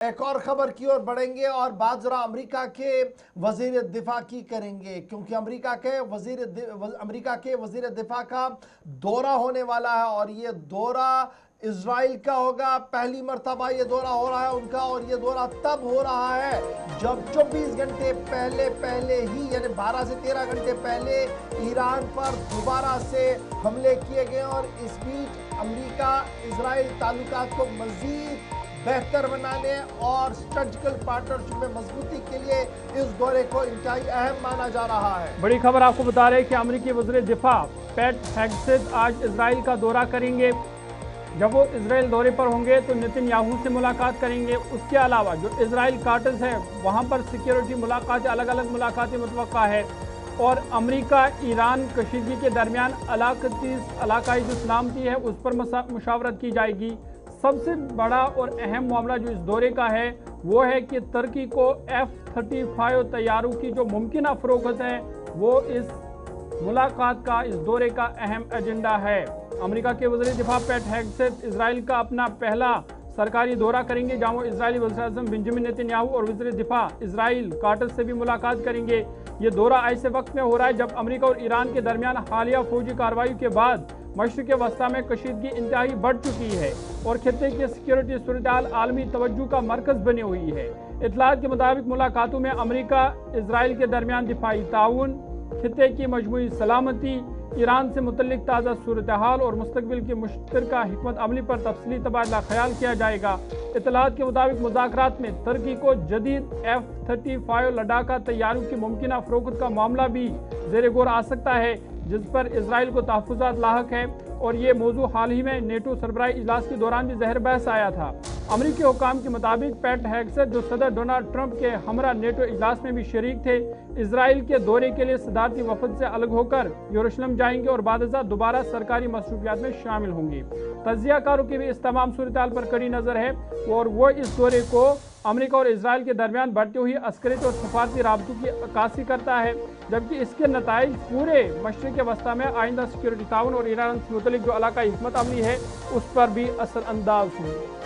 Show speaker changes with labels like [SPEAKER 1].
[SPEAKER 1] ایک اور خبر کی اور بڑھیں گے اور بات ذرا امریکہ کے وزیر دفاع کی کریں گے، کیونکہ امریکہ کے وزیر دفاع کا دورہ ہونے والا ہے اور یہ دورہ اسرائیل کا ہوگا۔ پہلی مرتبہ یہ دورہ ہو رہا ہے ان کا، اور یہ دورہ تب ہو رہا ہے جب 24 گھنٹے پہلے ہی، یعنی 12 سے 13 گھنٹے پہلے ایران پر دوبارہ سے حملے کیے گئے، اور اس بیچ امریکہ اسرائیل تعلقات کو مزید بہتر بنانے اور اسٹریٹجیکل پارٹنرشپ میں مضبوطی کے لیے اس دورے کو انتہائی اہم مانا جا رہا ہے۔
[SPEAKER 2] بڑی خبر آپ کو بتا رہے ہیں کہ امریکی وزیر دفاع پیٹ ہیگسیت آج اسرائیل کا دورہ کریں گے۔ جب وہ اسرائیل دورے پر ہوں گے تو نیتن یاہو سے ملاقات کریں گے۔ اس کے علاوہ جو اسرائیل کارٹز ہے وہاں پر سیکیورٹی ملاقاتیں، الگ الگ ملاقاتیں متوقع ہے، اور امریکہ ایران کشیدگی کے درمیان علاقائی جو سلامتی ہے اس پر مشاورت کی جائے گی۔ سب سے بڑا اور اہم معاملہ جو اس دورے کا ہے وہ ہے کہ ترکی کو F-35 طیاروں کی جو ممکنہ فروخت ہے وہ اس ملاقات کا، اس دورے کا اہم ایجنڈا ہے۔ امریکہ کے وزیر دفاع پیٹ ہیگسیت اسرائیل کا اپنا پہلا سرکاری دورہ کریں گے، جہاں وہ اسرائیلی وزیر اعظم بنجامن نیتن یاہو اور وزیر دفاع اسرائیل کارٹز سے بھی ملاقات کریں گے۔ یہ دورہ ایسے وقت میں ہو رہا ہے جب امریکہ اور ایران کے درمیان حالیہ فوجی کارروائی کے بعد مشرق وسطیٰ میں کشیدگی انتہائی بڑھ چکی ہے اور خطے کی سیکیورٹی صورتحال عالمی توجہ کا مرکز بنی ہوئی ہے۔ اطلاعات کے مطابق ملاقاتوں میں امریکہ اسرائیل کے درمیان دفاعی تعاون، خطے کی مجموعی سلامتی، ایران سے متعلق تازہ صورتحال اور مستقبل کی مشترکہ حکمت عملی پر تفصیلی تبادلہ خیال کیا جائے گا۔ اطلاعات کے مطابق مذاکرات میں ترکی کو جدید F-35 لڑاکا طیاروں کی ممکنہ فروخت کا معاملہ بھی زیر غور آ سکتا ہے، جس پر اسرائیل کو تحفظات لاحق ہے، اور یہ موضوع حال ہی میں نیٹو سربراہی اجلاس کے دوران بھی زیر بحث آیا تھا۔ امریکی حکام کے مطابق پیٹ ہیگسیت جو صدر ڈونلڈ ٹرمپ کے ہمراہ نیٹو اجلاس میں بھی شریک تھے، اسرائیل کے دورے کے لیے صدارتی وفد سے الگ ہو کر یروشلم جائیں گے اور بعد ازاں دوبارہ سرکاری مصروفیات میں شامل ہوں گے۔ تجزیہ کاروں کی بھی اس تمام صورتحال پر کڑی نظر ہے اور وہ اس دورے کو امریکہ اور اسرائیل کے درمیان بڑھتی ہوئی عسکری اور سفارتی رابطوں کی عکاسی کرتا ہے، جبکہ اس کے نتائج پورے مشرق وسطیٰ میں آئندہ سیکیورٹی تعاون اور ایران سے متعلق جو علاقائی حکمت عملی ہے اس پر بھی اثر انداز ہوں۔